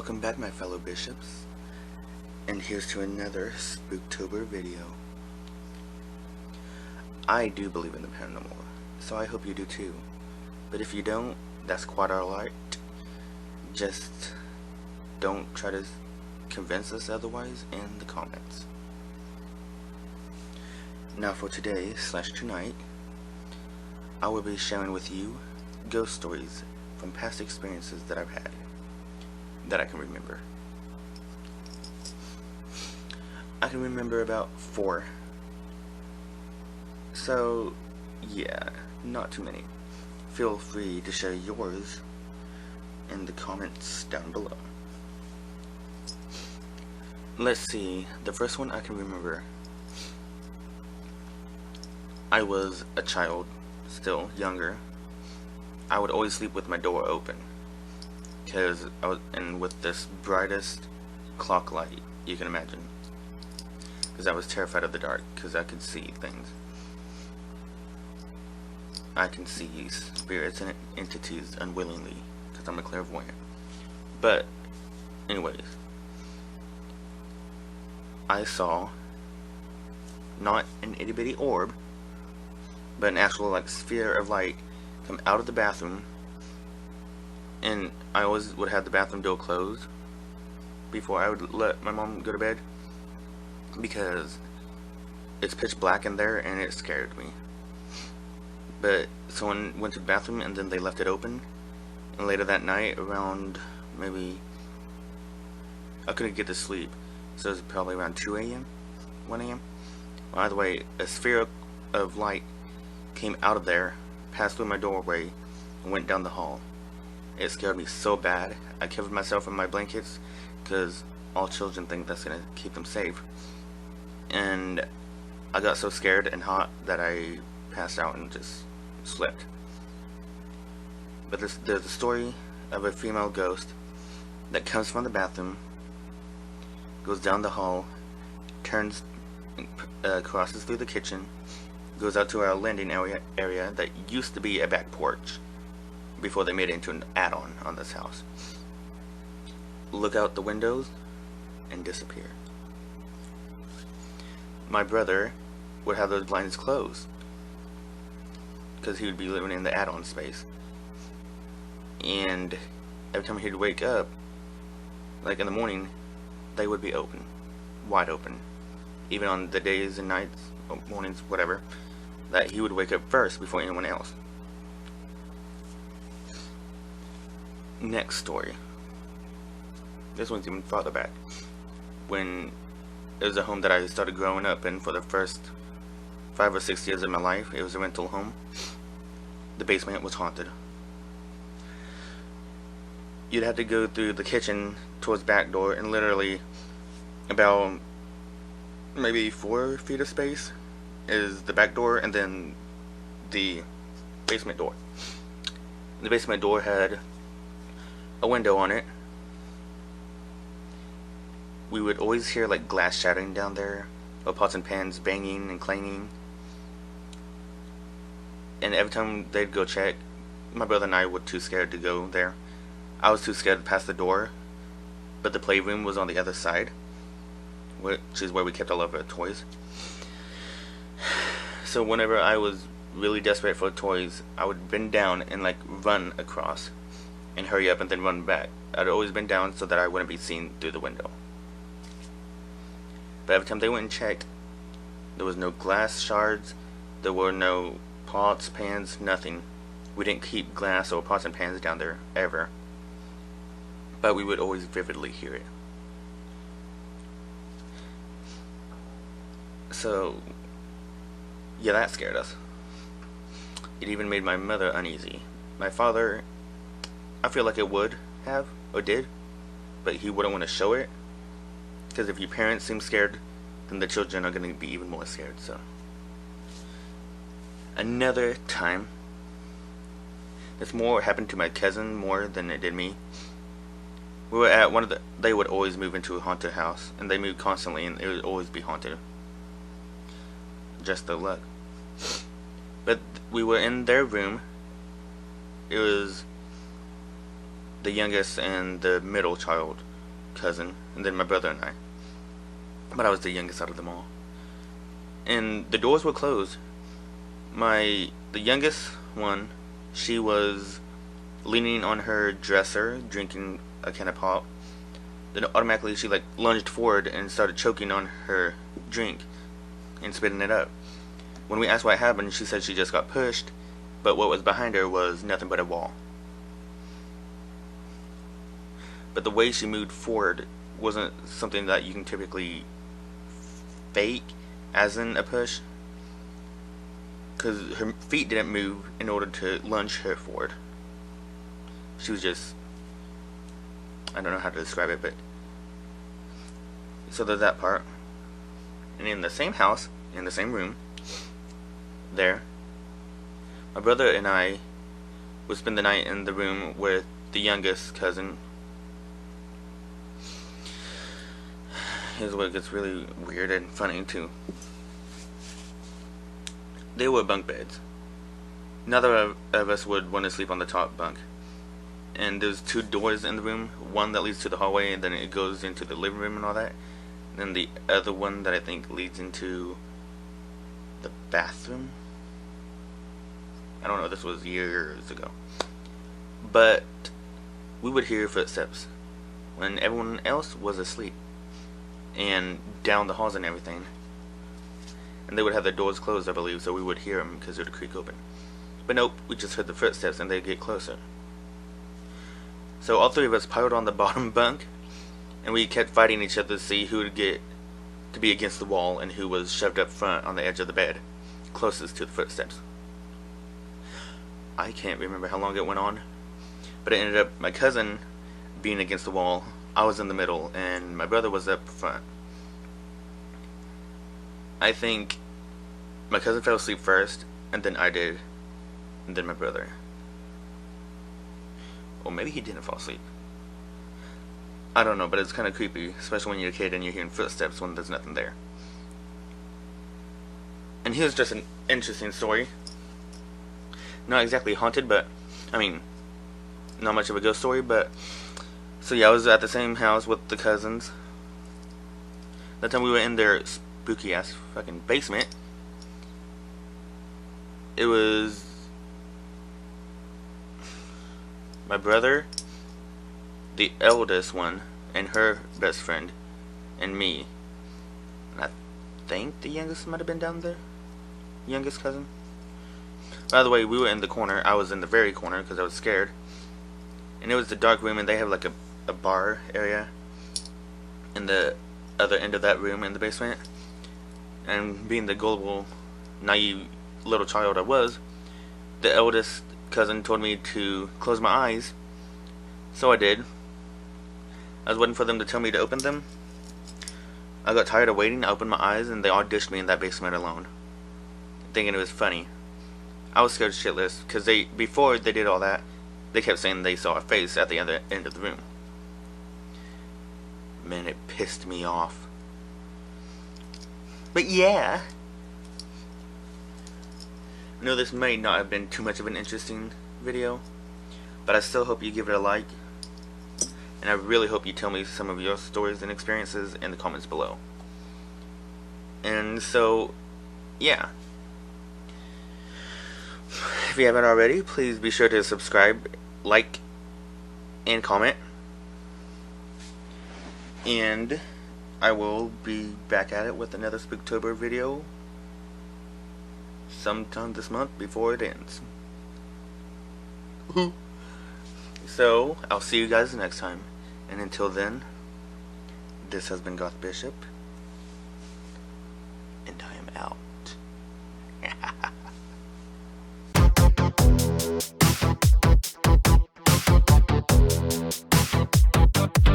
Welcome back, my fellow bishops, and here's to another Spooktober video. I do believe in the paranormal, so I hope you do too. But if you don't, that's quite alright. Just don't try to convince us otherwise in the comments. Now for today/tonight, I will be sharing with you ghost stories from past experiences that I've had, that I can remember. I can remember about 4. So, yeah, not too many. Feel free to share yours in the comments down below. Let's see, the first one I can remember. I was a child, still younger. I would always sleep with my door open, because I was in with this brightest clock light you can imagine, because I was terrified of the dark, because I could see things. I can see spirits and entities unwillingly, because I'm a clairvoyant. But anyways, I saw not an itty bitty orb, but an actual like sphere of light come out of the bathroom. And I always would have the bathroom door closed before I would let my mom go to bed, because it's pitch black in there and it scared me. But someone went to the bathroom and then they left it open, and later that night around maybe, I couldn't get to sleep, so it was probably around 2 a.m. 1 a.m. Well, either way, a sphere of light came out of there, passed through my doorway, and went down the hall. It scared me so bad. I covered myself in my blankets, because all children think that's going to keep them safe. And I got so scared and hot that I passed out and just slept. But there's a story of a female ghost that comes from the bathroom, goes down the hall, turns, crosses through the kitchen, goes out to our landing area that used to be a back porch before they made it into an add-on on this house. Look out the windows and disappear. My brother would have those blinds closed, because he would be living in the add-on space. And every time he'd wake up, like in the morning, they would be open, wide open. Even on the days and nights, or mornings, whatever, that he would wake up first before anyone else. Next story. This one's even farther back. When it was a home that I started growing up in for the first 5 or 6 years of my life. It was a rental home. The basement was haunted. You'd have to go through the kitchen towards the back door, and literally about maybe 4 feet of space is the back door, and then the basement door. The basement door had a window on it. We would always hear like glass shattering down there, or pots and pans banging and clanging. And every time they'd go check, my brother and I were too scared to go there. I was too scared to pass the door, but the playroom was on the other side, which is where we kept all of our toys. So whenever I was really desperate for toys, I would bend down and like run across and hurry up and then run back. I'd always bend down so that I wouldn't be seen through the window. But every time they went and checked, there was no glass shards, there were no pots, pans, nothing. We didn't keep glass or pots and pans down there, ever. But we would always vividly hear it. So, yeah, that scared us. It even made my mother uneasy. My father, I feel like it would have, or did, but he wouldn't want to show it. Because if your parents seem scared, then the children are going to be even more scared. So, another time, this more happened to my cousin more than it did me. We were at one of the, they would always move into a haunted house, and they moved constantly, and it would always be haunted. Just their luck. But we were in their room. It was the youngest and the middle child cousin, and then my brother and I. But I was the youngest out of them all. And the doors were closed. The youngest one, she was leaning on her dresser, drinking a can of pop. Then automatically she like lunged forward and started choking on her drink and spitting it up. When we asked what happened, she said she just got pushed, but what was behind her was nothing but a wall. But the way she moved forward wasn't something that you can typically fake as in a push, because her feet didn't move in order to lunge her forward. She was just, I don't know how to describe it, but so there's that part. And in the same house, in the same room, there, my brother and I would spend the night in the room with the youngest cousin. Here's where it gets really weird and funny too. They were bunk beds. Neither of us would want to sleep on the top bunk. And there's two doors in the room. One that leads to the hallway, and then it goes into the living room and all that. And then the other one that I think leads into the bathroom. I don't know, this was years ago. But we would hear footsteps when everyone else was asleep, and down the halls and everything. And they would have their doors closed, I believe, so we would hear them because they would creak open. But nope, we just heard the footsteps and they'd get closer. So all three of us piled on the bottom bunk, and we kept fighting each other to see who would get to be against the wall and who was shoved up front on the edge of the bed, closest to the footsteps. I can't remember how long it went on, but it ended up my cousin being against the wall, I was in the middle, and my brother was up front. I think my cousin fell asleep first, and then I did, and then my brother. Or maybe he didn't fall asleep. I don't know, but it's kind of creepy, especially when you're a kid and you're hearing footsteps when there's nothing there. And here's just an interesting story. Not exactly haunted, but, I mean, not much of a ghost story, but, so yeah, I was at the same house with the cousins. That time we were in their spooky ass fucking basement. It was my brother, the eldest one, and her best friend, and me. And I think the youngest might have been down there. Youngest cousin. By the way, we were in the corner. I was in the very corner because I was scared. And it was the dark room, and they have like a bar area in the other end of that room in the basement. And being the gullible, naive little child I was, the eldest cousin told me to close my eyes. So I did. I was waiting for them to tell me to open them. I got tired of waiting. I opened my eyes, and they all dished me in that basement alone, thinking it was funny. I was scared shitless because before they did all that, they kept saying they saw a face at the other end of the room. Man, it pissed me off. But yeah, I know this may not have been too much of an interesting video, but I still hope you give it a like, and I really hope you tell me some of your stories and experiences in the comments below. And so, yeah, if you haven't already, please be sure to subscribe, like, and comment. And I will be back at it with another Spooktober video sometime this month before it ends. So, I'll see you guys next time. And until then, this has been Goth Bishop, and I am out.